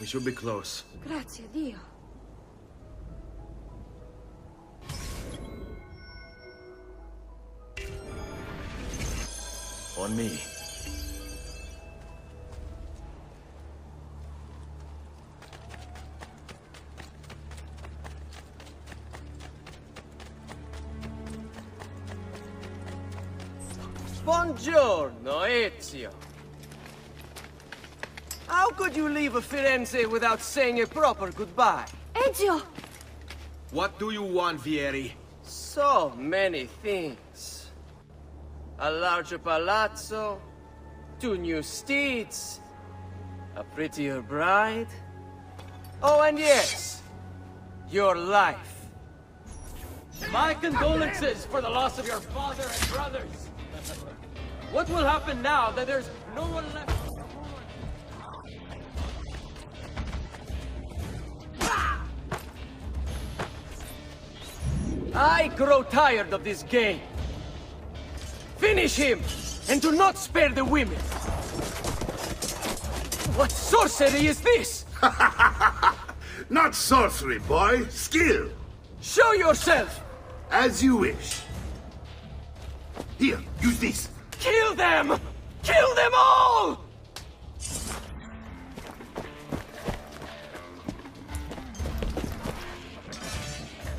We should be close. Grazie, Dio. On me. Buongiorno, Ezio. How could you leave a Firenze without saying a proper goodbye? Ezio! What do you want, Vieri? So many things. A larger palazzo, 2 new steeds, a prettier bride. Oh, and yes, your life. My condolences for the loss of your father and brothers. What will happen now that there's no one left? I grow tired of this game. Finish him, and do not spare the women. What sorcery is this? Not sorcery, boy. Skill. Show yourself! As you wish. Here, use this. Kill them! Kill them all!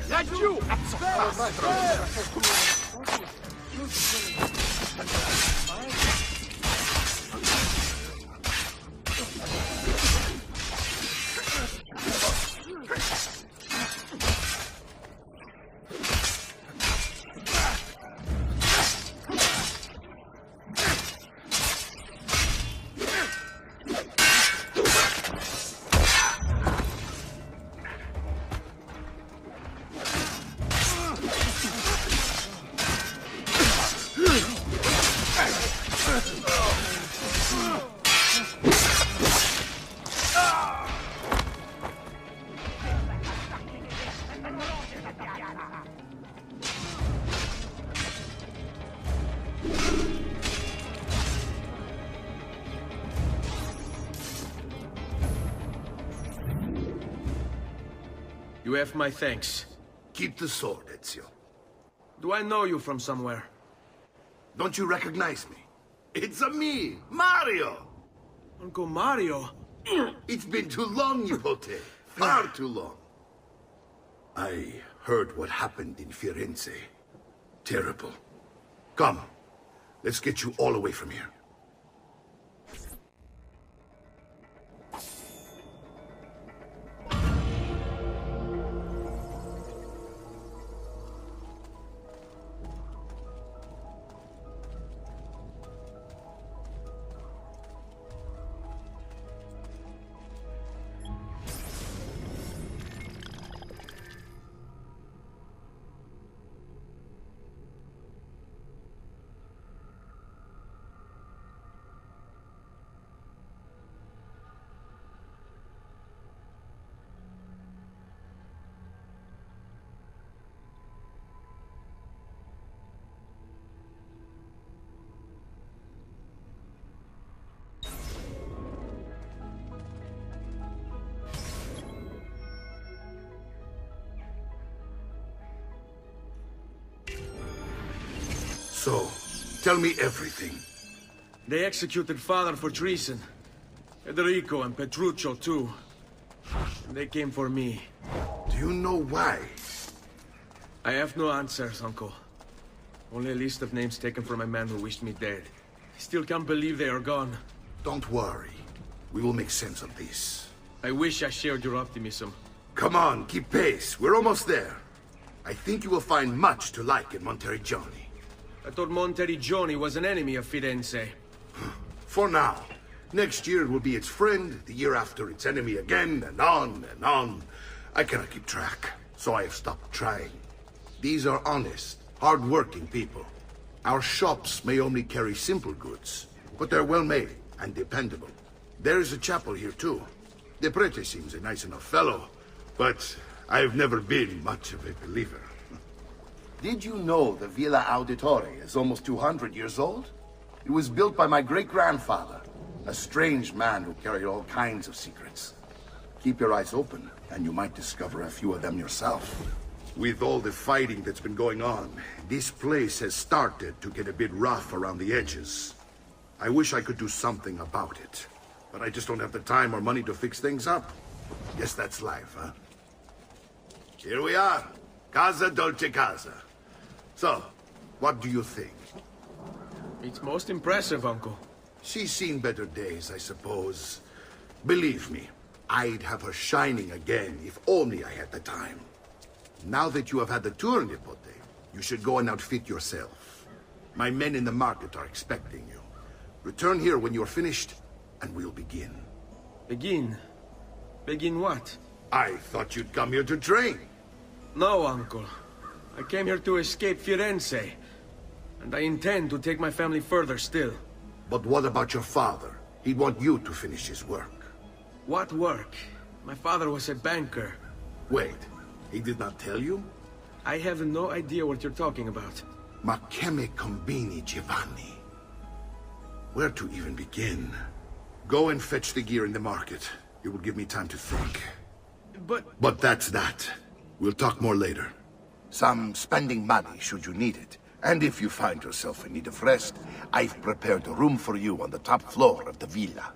That's you! You have my thanks. Keep the sword, Ezio. Do I know you from somewhere? Don't you recognize me? It's a me, Mario! Uncle Mario? It's been too long, Nipote. Far too long. I heard what happened in Firenze. Terrible. Come, let's get you all away from here. So, tell me everything. They executed father for treason. Federico and Petruccio, too. And they came for me. Do you know why? I have no answers, Uncle. Only a list of names taken from a man who wished me dead. I still can't believe they are gone. Don't worry. We will make sense of this. I wish I shared your optimism. Come on, keep pace. We're almost there. I think you will find much to like in Monteriggioni. I thought Monteriggioni was an enemy of Firenze. For now. Next year it will be its friend, the year after its enemy again, and on and on. I cannot keep track, so I have stopped trying. These are honest, hard-working people. Our shops may only carry simple goods, but they're well-made and dependable. There is a chapel here, too. The prete seems a nice enough fellow, but I've never been much of a believer. Did you know the Villa Auditore is almost 200 years old? It was built by my great-grandfather, a strange man who carried all kinds of secrets. Keep your eyes open, and you might discover a few of them yourself. With all the fighting that's been going on, this place has started to get a bit rough around the edges. I wish I could do something about it, but I just don't have the time or money to fix things up. Guess that's life, huh? Here we are. Casa, Dolce, Casa. So, what do you think? It's most impressive, Uncle. She's seen better days, I suppose. Believe me, I'd have her shining again if only I had the time. Now that you have had the tour, Nipote, you should go and outfit yourself. My men in the market are expecting you. Return here when you're finished, and we'll begin. Begin? Begin what? I thought you'd come here to train. No, Uncle. I came here to escape Firenze. And I intend to take my family further still. But what about your father? He'd want you to finish his work. What work? My father was a banker. Wait, he did not tell you? I have no idea what you're talking about. Ma che me combini, Giovanni? Where to even begin? Go and fetch the gear in the market. It will give me time to think. But that's that. We'll talk more later. Some spending money should you need it. And if you find yourself in need of rest, I've prepared a room for you on the top floor of the villa.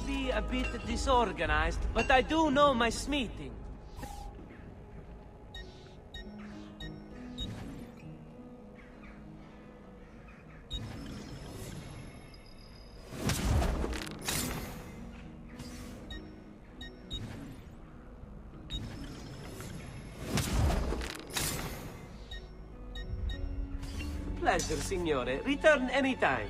Maybe a bit disorganized, but I do know my smithing. Pleasure, signore. Return anytime.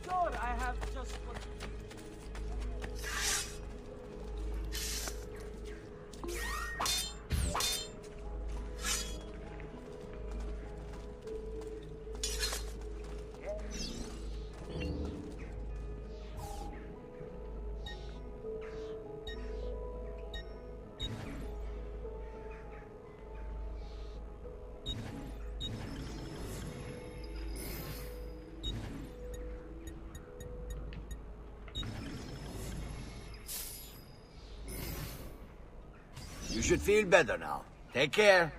Sure, I have just what... You should feel better now. Take care.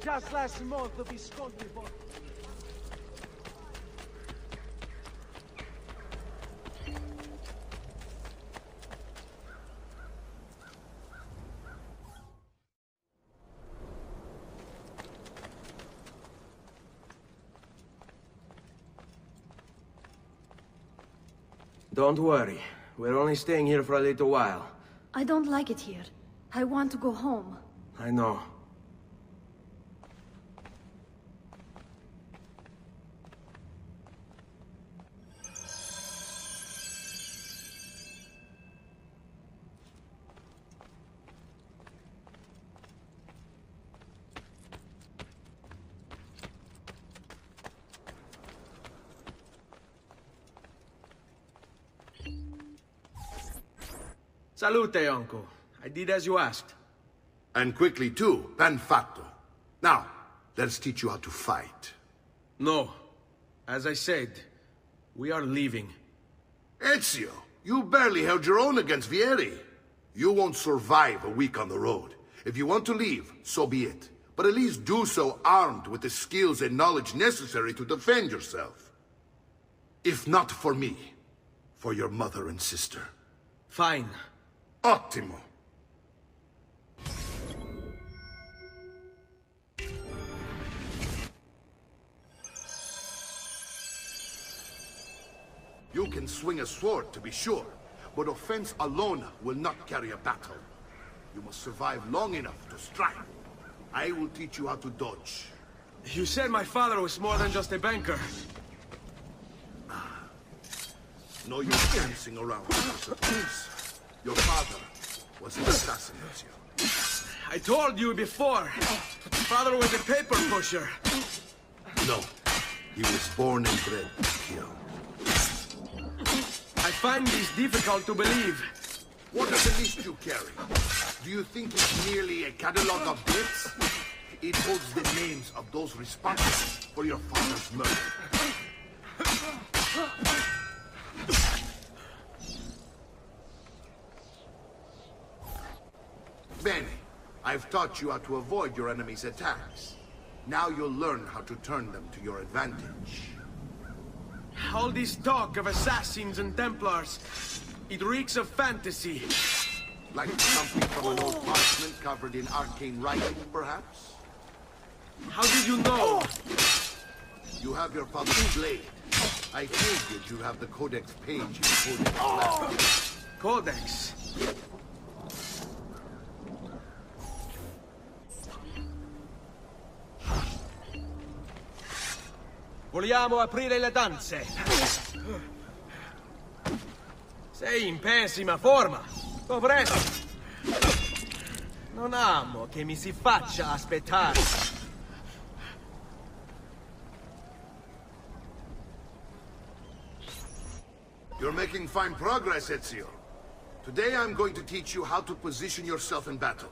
Just last month, the Visconti bought... Don't worry. We're only staying here for a little while. I don't like it here. I want to go home. I know. Salute, uncle. I did as you asked. And quickly too, ben fatto. Now, let's teach you how to fight. No. As I said, we are leaving. Ezio, you barely held your own against Vieri. You won't survive a week on the road. If you want to leave, so be it. But at least do so armed with the skills and knowledge necessary to defend yourself. If not for me, for your mother and sister. Fine. Ottimo. You can swing a sword, to be sure, but offense alone will not carry a battle. You must survive long enough to strike. I will teach you how to dodge. You said my father was more than just a banker. No use dancing around, I suppose. Your father was an assassin, Ezio. I told you before. Father was a paper pusher. No, he was born and bred to kill. I find this difficult to believe. What is the list you carry? Do you think it's merely a catalog of bits? It holds the names of those responsible for your father's murder. Bene, I've taught you how to avoid your enemy's attacks. Now you'll learn how to turn them to your advantage. All this talk of assassins and Templars, it reeks of fantasy. Like something from an old parchment covered in arcane writing, perhaps? How did you know? You have your father's blade. I figured you have the codex page in Codex Lab. Codex? Vogliamo aprire le danze. Sei in pessima forma. Poveretto. Non amo che mi si faccia aspettare. You're making fine progress, Ezio. Today I'm going to teach you how to position yourself in battle.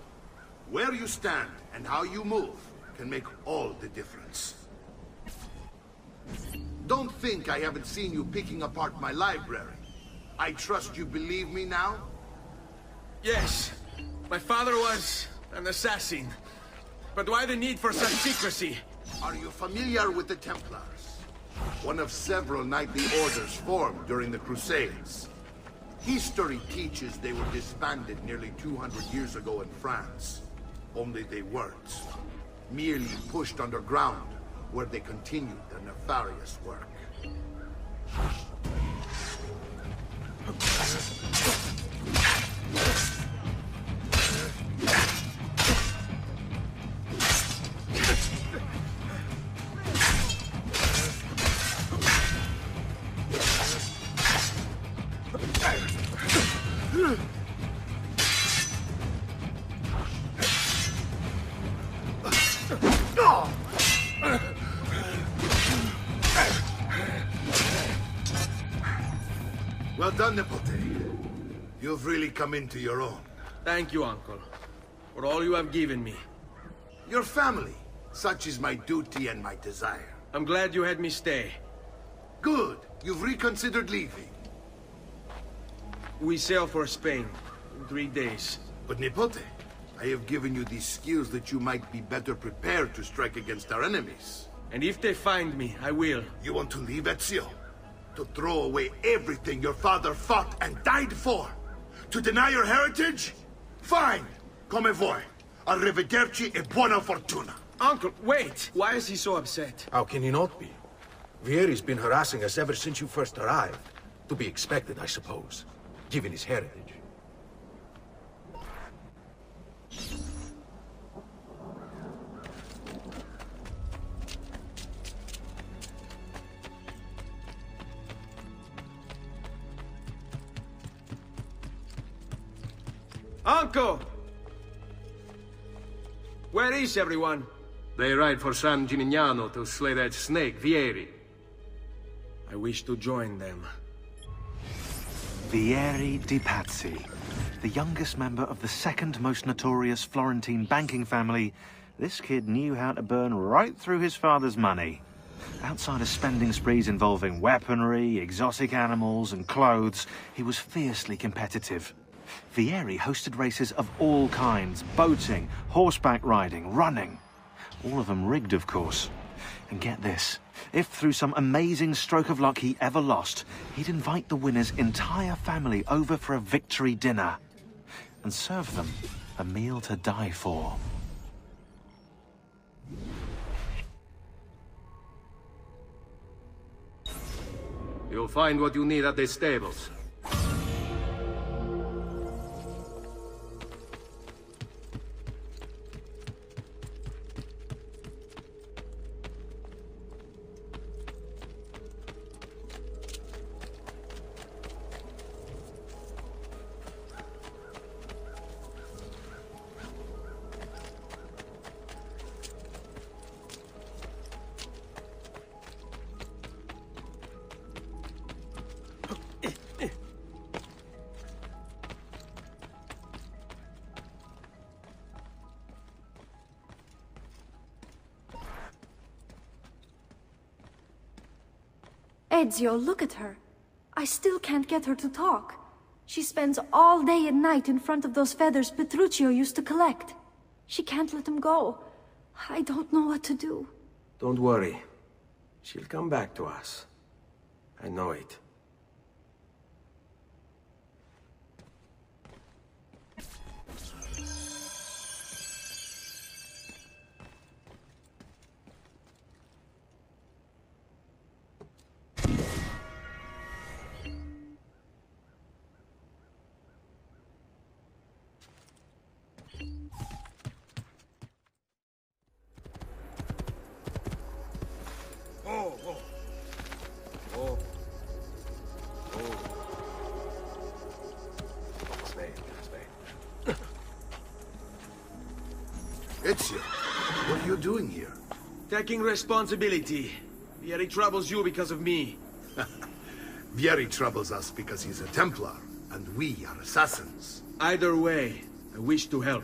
Where you stand and how you move can make all the difference. Don't think I haven't seen you picking apart my library. I trust you believe me now? Yes. My father was an assassin. But why the need for such secrecy? Are you familiar with the Templars? One of several knightly orders formed during the Crusades. History teaches they were disbanded nearly 200 years ago in France. Only they weren't. Merely pushed underground, where they continued their nefarious work. Well done, Nipote. You've really come into your own. Thank you, Uncle, for all you have given me. Your family. Such is my duty and my desire. I'm glad you had me stay. Good. You've reconsidered leaving. We sail for Spain in 3 days. But Nipote, I have given you these skills that you might be better prepared to strike against our enemies. And if they find me, I will. You want to leave Ezio? To throw away everything your father fought and died for? To deny your heritage? Fine! Come vuoi. Arrivederci e buona fortuna. Uncle, wait! Why is he so upset? How can he not be? Vieri's been harassing us ever since you first arrived. To be expected, I suppose, given his heritage. Uncle! Where is everyone? They ride for San Gimignano to slay that snake, Vieri. I wish to join them. Vieri di Pazzi. The youngest member of the second most notorious Florentine banking family, this kid knew how to burn right through his father's money. Outside of spending sprees involving weaponry, exotic animals, and clothes, he was fiercely competitive. Vieri hosted races of all kinds: boating, horseback riding, running. All of them rigged, of course. And get this, if through some amazing stroke of luck he ever lost, he'd invite the winner's entire family over for a victory dinner and serve them a meal to die for. You'll find what you need at the stables. Ezio, look at her. I still can't get her to talk. She spends all day and night in front of those feathers Petruchio used to collect. She can't let them go. I don't know what to do. Don't worry. She'll come back to us. I know it. Ezio, what are you doing here? Taking responsibility. Vieri troubles you because of me. Vieri troubles us because he's a Templar, and we are assassins. Either way, I wish to help.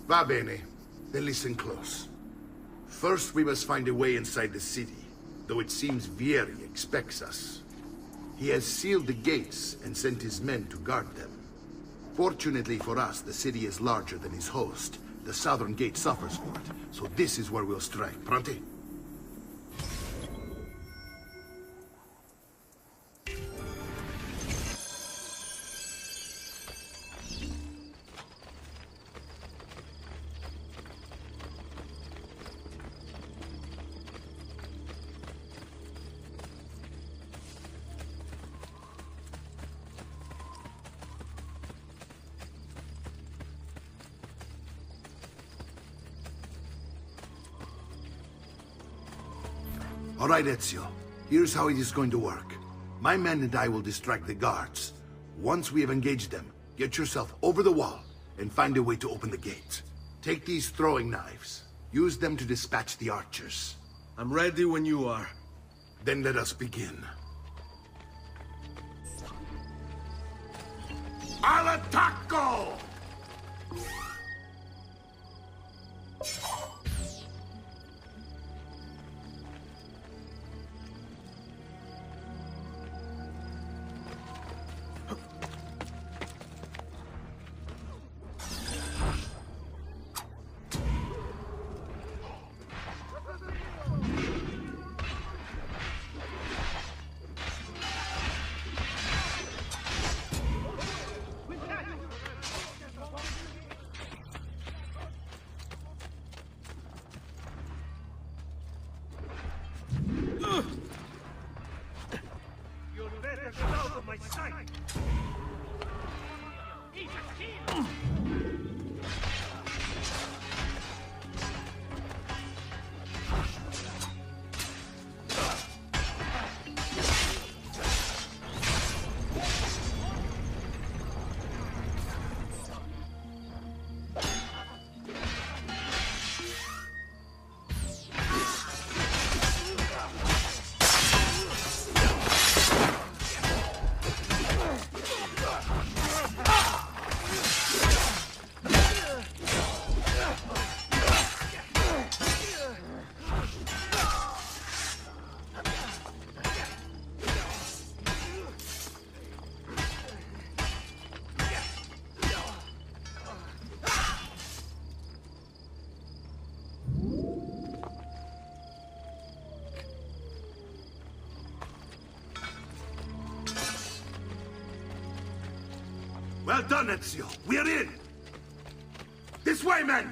Va bene. Then listen close. First, we must find a way inside the city, though it seems Vieri expects us. He has sealed the gates and sent his men to guard them. Fortunately for us, the city is larger than his host. The southern gate suffers for it, so this is where we'll strike. Pronti? All right, Ezio. Here's how it is going to work. My men and I will distract the guards. Once we have engaged them, get yourself over the wall and find a way to open the gate. Take these throwing knives. Use them to dispatch the archers. I'm ready when you are. Then let us begin. Al attacco! Well done, Ezio. We're in! This way, men!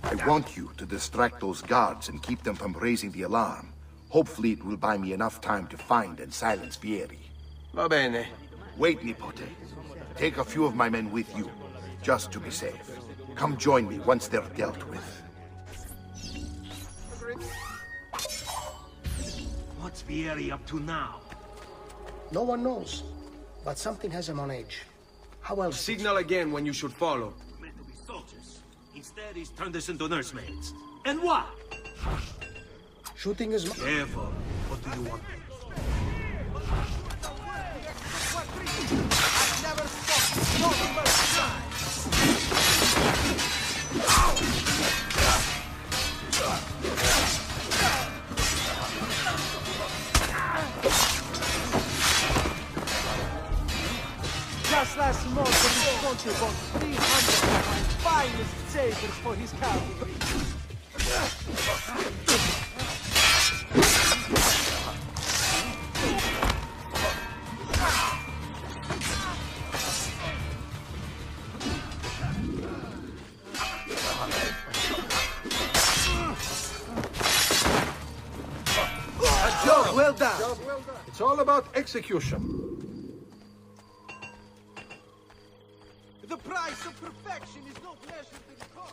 I want you to distract those guards and keep them from raising the alarm. Hopefully it will buy me enough time to find and silence Vieri. Va bene. Wait, Nipote. Take a few of my men with you, just to be safe. Come join me once they're dealt with. What's Vieri up to now? No one knows, but something has him on edge. How else? Signal again when you should follow. Meant to be soldiers. Instead, he's turned us into nursemaids. And what? Shooting is... Careful. What do you want? Just last month, he responsible 300 of my finest sabers for his cavalry. Job well done. It's all about execution. The price of perfection is not measured in coin.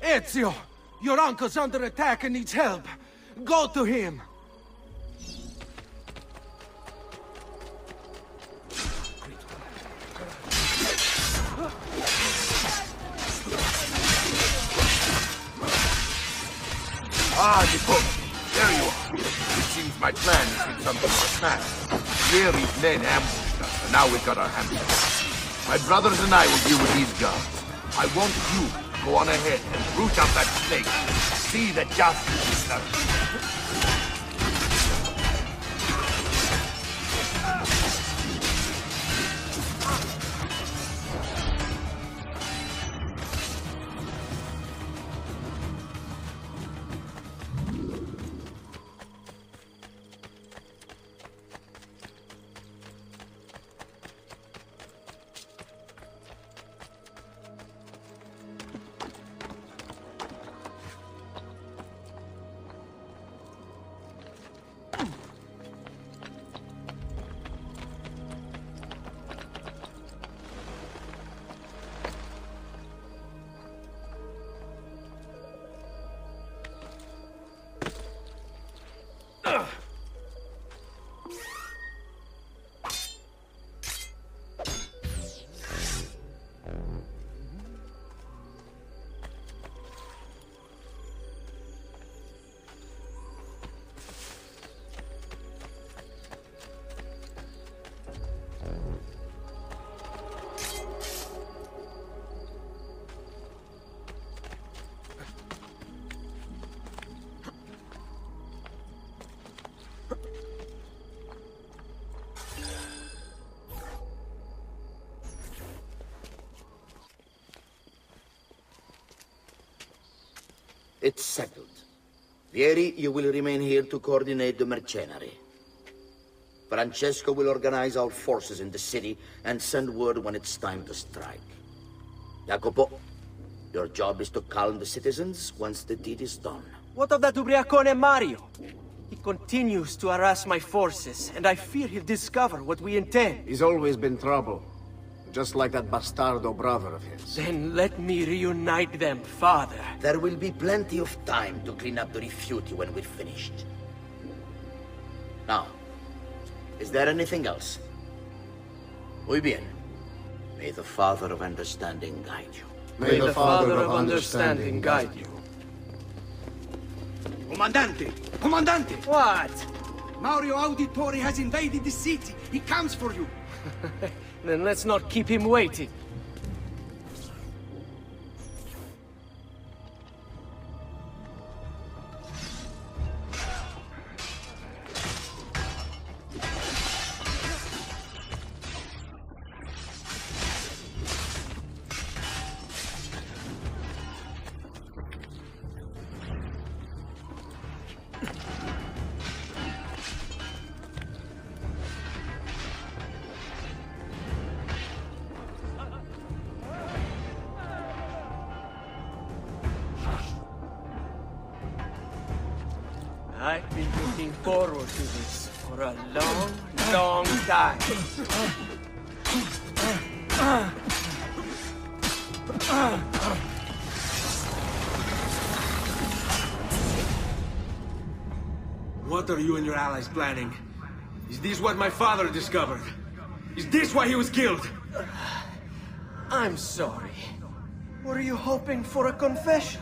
Ezio! Your uncle's under attack and needs help. Go to him! Ah, Nipote, there you are. It seems my plan has been something of a smash. Vieri's men ambushed us, and now we've got our hands full. My brothers and I will deal with these guards. I want you to go on ahead and root out that snake. See that justice is served. It's settled. Vieri, you will remain here to coordinate the mercenary. Francesco will organize our forces in the city and send word when it's time to strike. Jacopo, your job is to calm the citizens once the deed is done. What of that ubriacone Mario? He continues to harass my forces, and I fear he'll discover what we intend. He's always been trouble. Just like that bastardo brother of his. Then let me reunite them, father. There will be plenty of time to clean up the rifiuti when we're finished. Now, is there anything else? Muy bien. May the Father of Understanding guide you. May the Father of Understanding guide you. Comandante! Comandante! What? Mario Auditore has invaded the city. He comes for you. Then let's not keep him waiting. I've been looking forward to this for a long, long time. What are you and your allies planning? Is this what my father discovered? Is this why he was killed? I'm sorry. Were you hoping for a confession?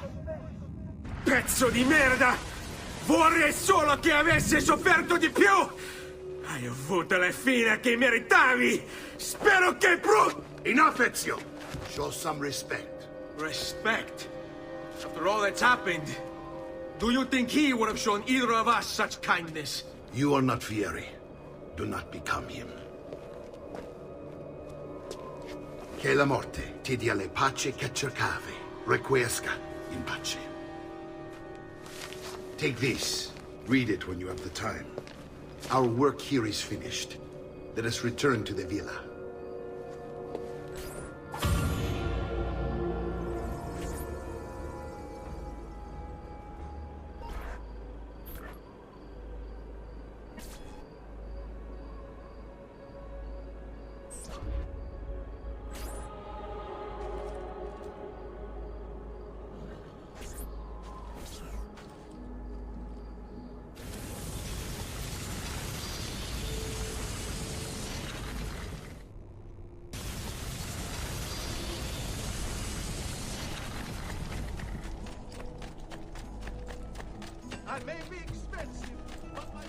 Pezzo di merda! Vorrei solo che avesse sofferto di più! Hai avuto la fine che meritavi! Spero che Enough, Ezio! Show some respect. Respect? After all that's happened, do you think he would have shown either of us such kindness? You are not Fieri. Do not become him. Che la morte ti dia le pace che cercavi. Requiescat in pace. Take this. Read it when you have the time. Our work here is finished. Let us return to the villa. I may be expensive, but my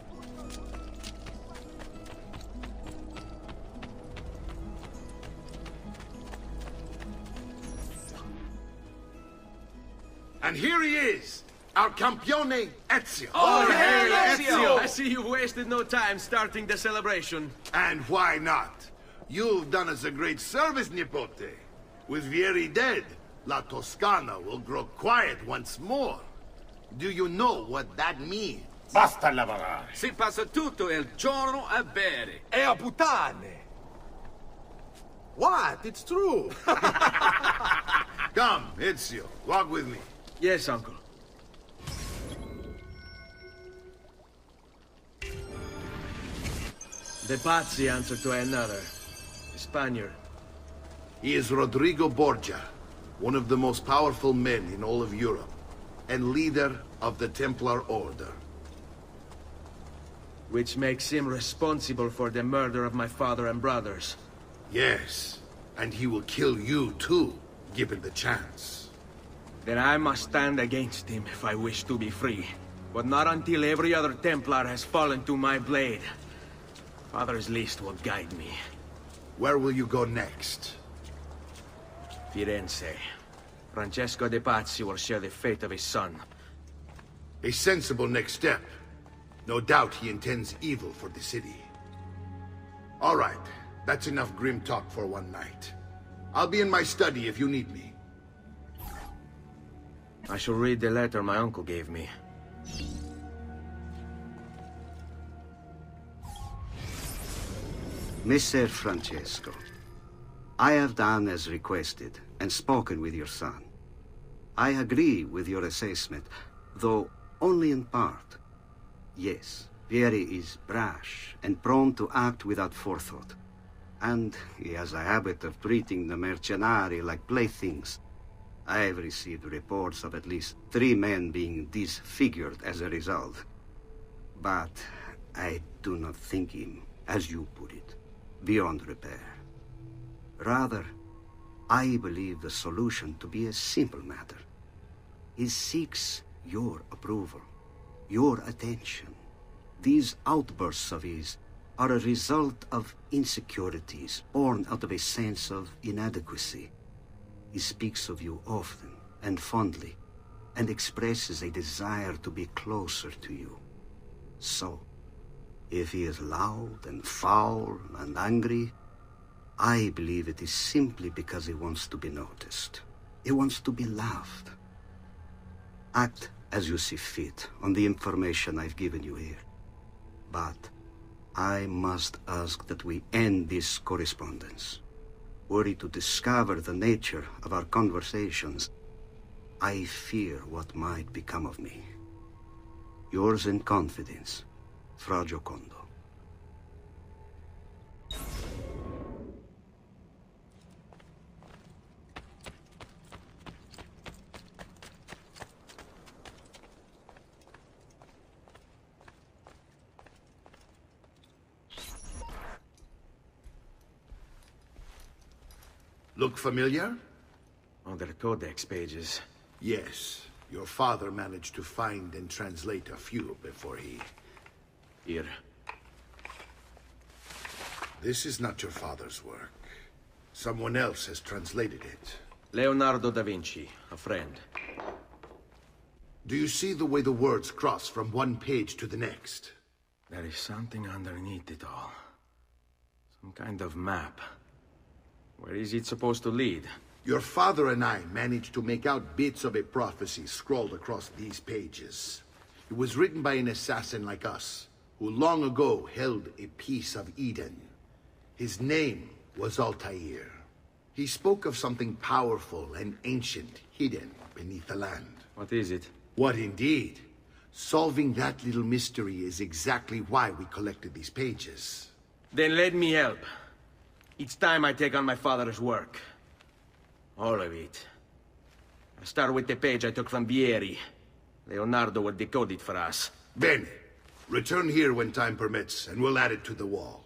And here he is, our campione Ezio. Oh, hey, Ezio! I see you've wasted no time starting the celebration. And why not? You've done us a great service, Nipote. With Vieri dead, La Toscana will grow quiet once more. Do you know what that means? Basta lavorare. Si passa tutto il giorno a bere. E a puttane! What? It's true! Come, Ezio, walk with me. Yes, uncle. The Pazzi answer to another. A Spaniard. He is Rodrigo Borgia, one of the most powerful men in all of Europe, and leader of the Templar Order. Which makes him responsible for the murder of my father and brothers. Yes, and he will kill you too, given the chance. Then I must stand against him if I wish to be free. But not until every other Templar has fallen to my blade. Father's list will guide me. Where will you go next? Firenze. Francesco de Pazzi will share the fate of his son. A sensible next step. No doubt he intends evil for the city. All right, that's enough grim talk for one night. I'll be in my study if you need me. I shall read the letter my uncle gave me. Messer Francesco, I have done as requested and spoken with your son. I agree with your assessment, though only in part. Yes, Vieri is brash and prone to act without forethought. And he has a habit of treating the mercenari like playthings. I have received reports of at least 3 men being disfigured as a result. But I do not think him, as you put it, beyond repair. Rather, I believe the solution to be a simple matter. He seeks your approval. your attention. These outbursts of his are a result of insecurities born out of a sense of inadequacy. He speaks of you often and fondly, and expresses a desire to be closer to you. So, if he is loud and foul and angry, I believe it is simply because he wants to be noticed. He wants to be loved. Act as you see fit on the information I've given you here. But I must ask that we end this correspondence. Were he to discover the nature of our conversations, I fear what might become of me. Yours in confidence, Fra Giocondo. Look familiar? On their codex pages. Yes. Your father managed to find and translate a few before he... Here. This is not your father's work. Someone else has translated it. Leonardo da Vinci, a friend. Do you see the way the words cross from one page to the next? There is something underneath it all. Some kind of map. Where is it supposed to lead? Your father and I managed to make out bits of a prophecy scrawled across these pages. It was written by an assassin like us, who long ago held a piece of Eden. His name was Altair. He spoke of something powerful and ancient hidden beneath the land. What is it? What indeed? Solving that little mystery is exactly why we collected these pages. Then let me help. Each time I take on my father's work. All of it. I start with the page I took from Vieri. Leonardo will decode it for us. Bene. Return here when time permits, and we'll add it to the wall.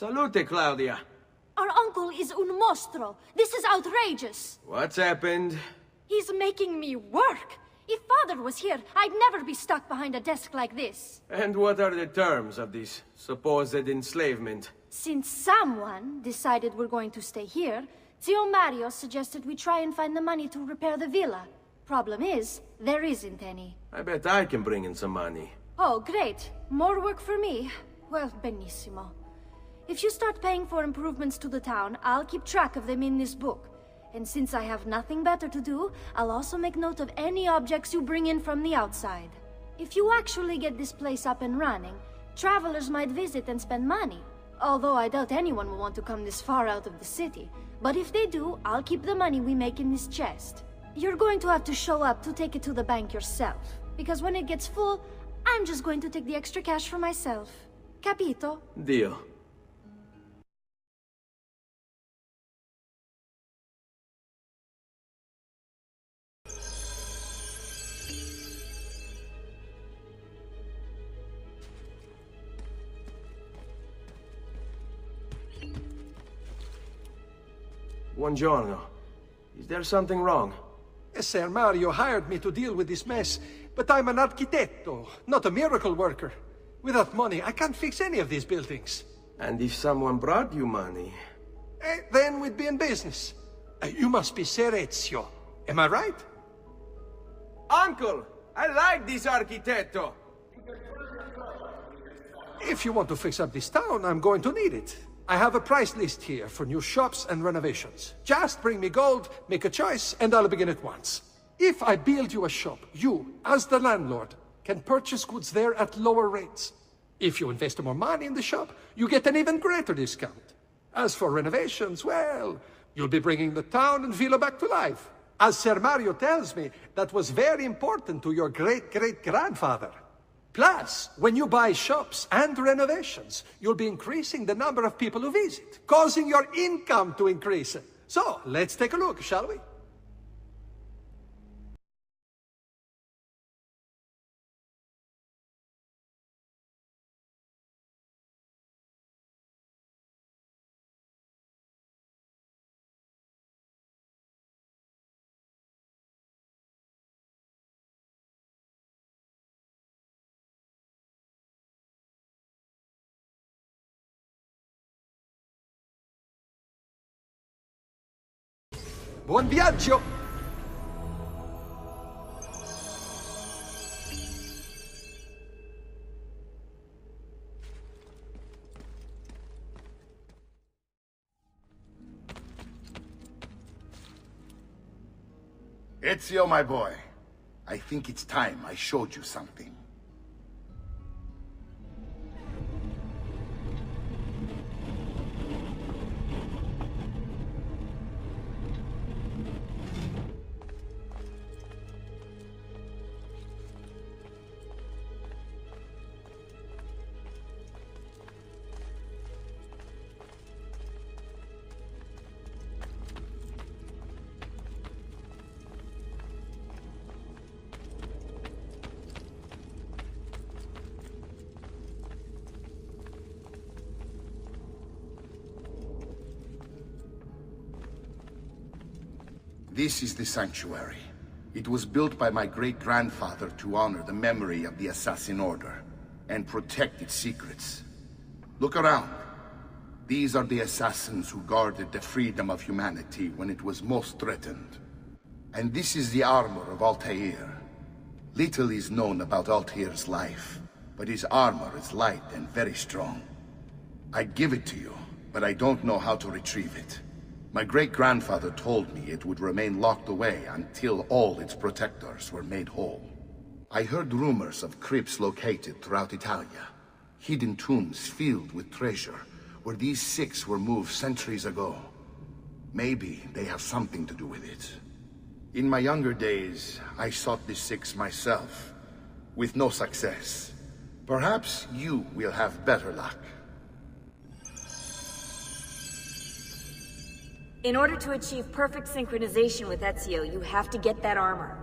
Salute, Claudia. Our uncle is un mostro. This is outrageous. What's happened? He's making me work. If Father was here, I'd never be stuck behind a desk like this. And what are the terms of this supposed enslavement? Since someone decided we're going to stay here, Zio Mario suggested we try and find the money to repair the villa. Problem is, there isn't any. I bet I can bring in some money. Oh, great. More work for me. Well, benissimo. If you start paying for improvements to the town, I'll keep track of them in this book. And since I have nothing better to do, I'll also make note of any objects you bring in from the outside. If you actually get this place up and running, travelers might visit and spend money. Although I doubt anyone will want to come this far out of the city. But if they do, I'll keep the money we make in this chest. You're going to have to show up to take it to the bank yourself. Because when it gets full, I'm just going to take the extra cash for myself. Capito? Deal. Buongiorno. Is there something wrong? Ser Mario hired me to deal with this mess, but I'm an architetto, not a miracle worker. Without money, I can't fix any of these buildings. And if someone brought you money? Then we'd be in business. You must be Ser Ezio. Am I right? Uncle! I like this architetto! If you want to fix up this town, I'm going to need it. I have a price list here for new shops and renovations. Just bring me gold, make a choice, and I'll begin at once. If I build you a shop, you, as the landlord, can purchase goods there at lower rates. If you invest more money in the shop, you get an even greater discount. As for renovations, well, you'll be bringing the town and villa back to life. As Ser Mario tells me, that was very important to your great-great-grandfather. Plus, when you buy shops and renovations, you'll be increasing the number of people who visit, causing your income to increase. So, let's take a look, shall we? Buon viaggio! Ezio, my boy. I think it's time I showed you something. This is the sanctuary. It was built by my great-grandfather to honor the memory of the Assassin Order and protect its secrets. Look around. These are the assassins who guarded the freedom of humanity when it was most threatened. And this is the armor of Altair. Little is known about Altair's life, but his armor is light and very strong. I'd give it to you, but I don't know how to retrieve it. My great-grandfather told me it would remain locked away until all its protectors were made whole. I heard rumors of crypts located throughout Italia, hidden tombs filled with treasure, where these six were moved centuries ago. Maybe they have something to do with it. In my younger days, I sought the six myself, with no success. Perhaps you will have better luck. In order to achieve perfect synchronization with Ezio, you have to get that armor.